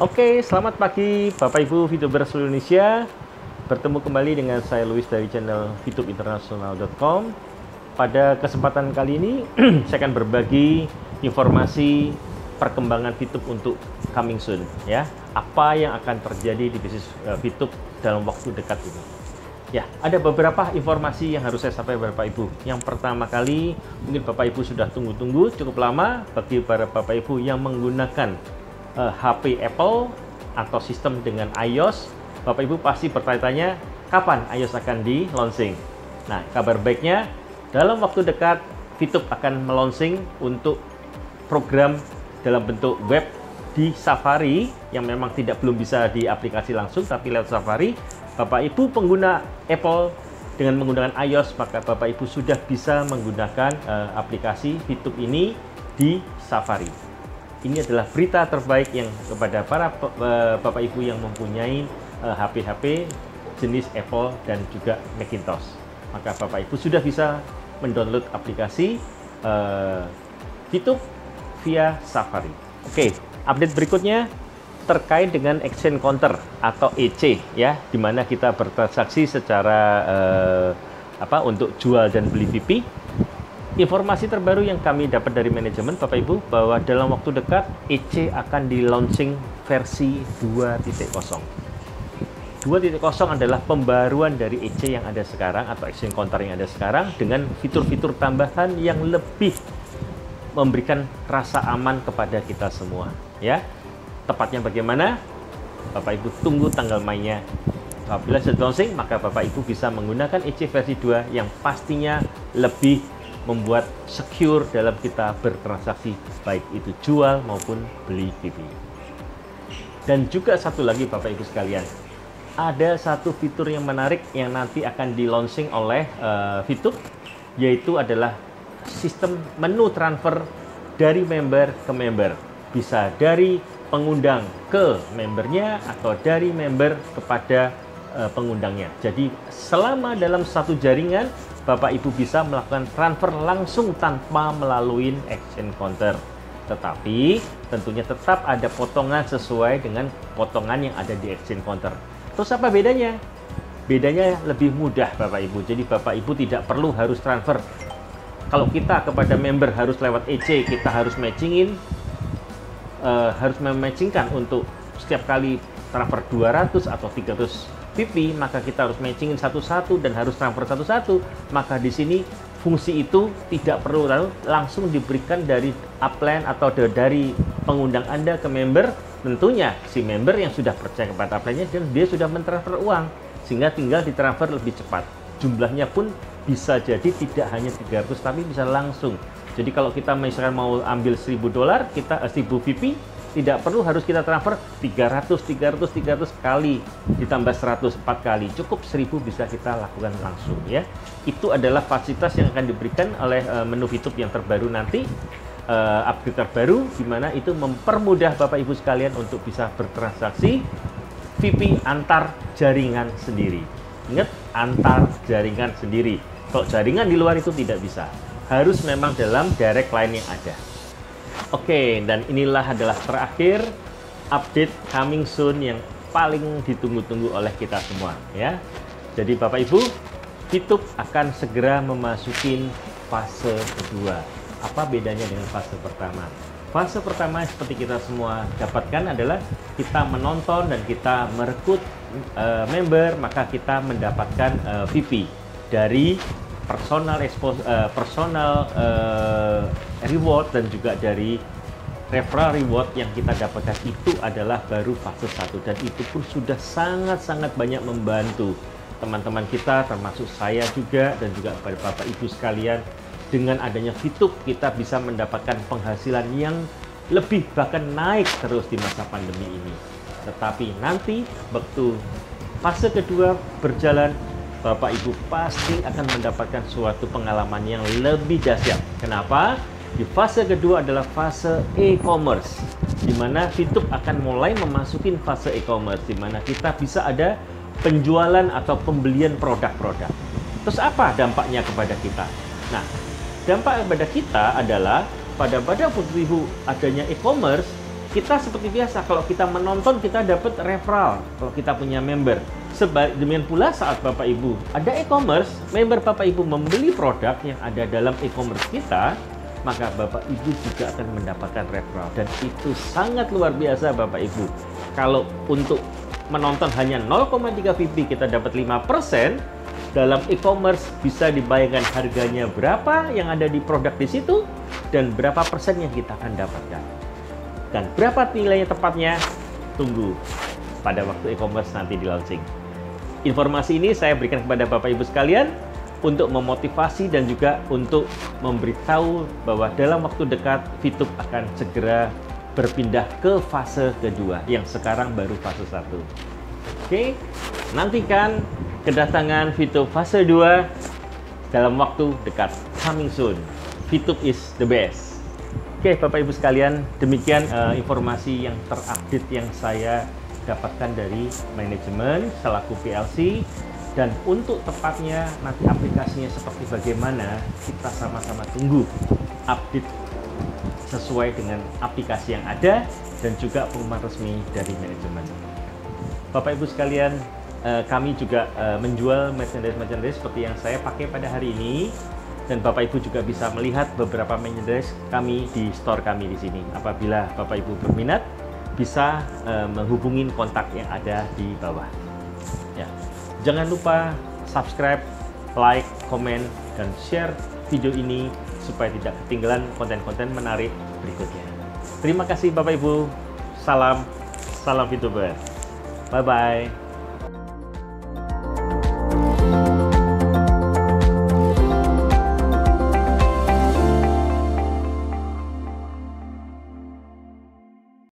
Oke, selamat pagi Bapak Ibu VTuber seluruh Indonesia. Bertemu kembali dengan saya Louis dari channel VTubeinternational.com. Pada kesempatan kali ini saya akan berbagi informasi perkembangan VTube untuk coming soon ya. Apa yang akan terjadi di bisnis VTube dalam waktu dekat ini. Ya, ada beberapa informasi yang harus saya sampaikan Bapak Ibu. Yang pertama kali, mungkin Bapak Ibu sudah tunggu-tunggu cukup lama bagi para Bapak Ibu yang menggunakan HP Apple atau sistem dengan iOS. Bapak Ibu pasti bertanya-tanya kapan iOS akan di launching. Nah, kabar baiknya dalam waktu dekat VTube akan meluncing untuk program dalam bentuk web di Safari yang memang belum bisa di aplikasi langsung tapi lewat Safari. Bapak Ibu pengguna Apple dengan menggunakan iOS, maka Bapak Ibu sudah bisa menggunakan aplikasi VTube ini di Safari. Ini adalah berita terbaik yang kepada para Bapak Ibu yang mempunyai HP-HP jenis Apple dan juga Macintosh. Maka Bapak Ibu sudah bisa mendownload aplikasi VTube via Safari. Oke, update berikutnya terkait dengan exchange counter atau EC ya, di mana kita bertransaksi secara untuk jual dan beli VIP. Informasi terbaru yang kami dapat dari manajemen Bapak Ibu bahwa dalam waktu dekat EC akan di launching versi 2.0. 2.0 adalah pembaruan dari EC yang ada sekarang atau exchange counter yang ada sekarang dengan fitur-fitur tambahan yang lebih memberikan rasa aman kepada kita semua ya. Tepatnya bagaimana? Bapak Ibu tunggu tanggal mainnya. Apabila sudah launching, maka Bapak Ibu bisa menggunakan EC versi 2 yang pastinya lebih membuat secure dalam kita bertransaksi, baik itu jual maupun beli VIP. Dan juga satu lagi Bapak Ibu sekalian, ada satu fitur yang menarik yang nanti akan di launching oleh VTube, yaitu adalah sistem menu transfer dari member ke member. Bisa dari pengundang ke membernya atau dari member kepada pengundangnya. Jadi selama dalam satu jaringan Bapak Ibu bisa melakukan transfer langsung tanpa melalui exchange counter. Tetapi tentunya tetap ada potongan sesuai dengan potongan yang ada di exchange counter. Terus apa bedanya? Bedanya lebih mudah Bapak Ibu. Jadi Bapak Ibu tidak perlu harus transfer. Kalau kita kepada member harus lewat EC, kita harus harus mematchingkan untuk setiap kali transfer 200 atau 300 VIP, maka kita harus matchingin satu-satu dan harus transfer satu-satu. Maka di sini fungsi itu tidak perlu langsung diberikan dari upline atau dari pengundang Anda ke member. Tentunya si member yang sudah percaya kepada upline-nya dan dia sudah mentransfer uang, sehingga tinggal ditransfer lebih cepat. Jumlahnya pun bisa jadi tidak hanya 300 tapi bisa langsung. Jadi kalau kita misalkan mau ambil $1.000, kita 1000 VIP, tidak perlu harus kita transfer 300 kali ditambah 100 4 kali. Cukup 1000 bisa kita lakukan langsung ya. Itu adalah fasilitas yang akan diberikan oleh menu VTube yang terbaru nanti, upgrade terbaru, di mana itu mempermudah Bapak Ibu sekalian untuk bisa bertransaksi VIP antar jaringan sendiri. Ingat, antar jaringan sendiri. Kalau jaringan di luar itu tidak bisa. Harus memang dalam direct line yang ada. Oke, dan inilah adalah terakhir update coming soon yang paling ditunggu-tunggu oleh kita semua ya. Jadi Bapak Ibu, VTube akan segera memasuki fase kedua. Apa bedanya dengan fase pertama? Fase pertama seperti kita semua dapatkan adalah kita menonton dan kita merekrut member, maka kita mendapatkan VIP dari personal reward dan juga dari referral reward yang kita dapatkan. Itu adalah baru fase 1 dan itu pun sudah sangat-sangat banyak membantu teman-teman kita, termasuk saya juga dan juga pada Bapak Ibu sekalian. Dengan adanya VTube kita bisa mendapatkan penghasilan yang lebih bahkan naik terus di masa pandemi ini. Tetapi nanti waktu fase kedua berjalan, Bapak Ibu pasti akan mendapatkan suatu pengalaman yang lebih dahsyat. Kenapa? Di fase kedua adalah fase e-commerce, di mana VTube akan mulai memasuki fase e-commerce, di mana kita bisa ada penjualan atau pembelian produk-produk. Terus apa dampaknya kepada kita? Nah, dampak kepada kita adalah pada waktu adanya e-commerce, kita seperti biasa, kalau kita menonton kita dapat referral kalau kita punya member. Demikian pula saat Bapak Ibu ada e-commerce, member Bapak Ibu membeli produk yang ada dalam e-commerce kita, maka Bapak Ibu juga akan mendapatkan referral. Dan itu sangat luar biasa Bapak Ibu. Kalau untuk menonton hanya 0,3 VP kita dapat 5%, dalam e-commerce bisa dibayangkan harganya berapa yang ada di produk di situ dan berapa persen yang kita akan dapatkan. Dan berapa nilainya tepatnya? Tunggu pada waktu e-commerce nanti di launching. Informasi ini saya berikan kepada Bapak Ibu sekalian untuk memotivasi dan juga untuk memberitahu bahwa dalam waktu dekat VTube akan segera berpindah ke fase kedua yang sekarang baru fase 1. Oke, nantikan kedatangan VTube fase 2 dalam waktu dekat, coming soon. VTube is the best. Oke, Bapak Ibu sekalian, demikian informasi yang terupdate yang saya dapatkan dari manajemen selaku PLC. Dan untuk tepatnya nanti aplikasinya seperti bagaimana, kita sama-sama tunggu update sesuai dengan aplikasi yang ada dan juga pengumuman resmi dari manajemen. Bapak Ibu sekalian, kami juga menjual merchandise seperti yang saya pakai pada hari ini, dan Bapak Ibu juga bisa melihat beberapa merchandise kami di store kami di sini. Apabila Bapak Ibu berminat, bisa menghubungi kontak yang ada di bawah. Ya. Jangan lupa subscribe, like, komen, dan share video ini supaya tidak ketinggalan konten-konten menarik berikutnya. Terima kasih Bapak Ibu. Salam VTuber. Bye-bye.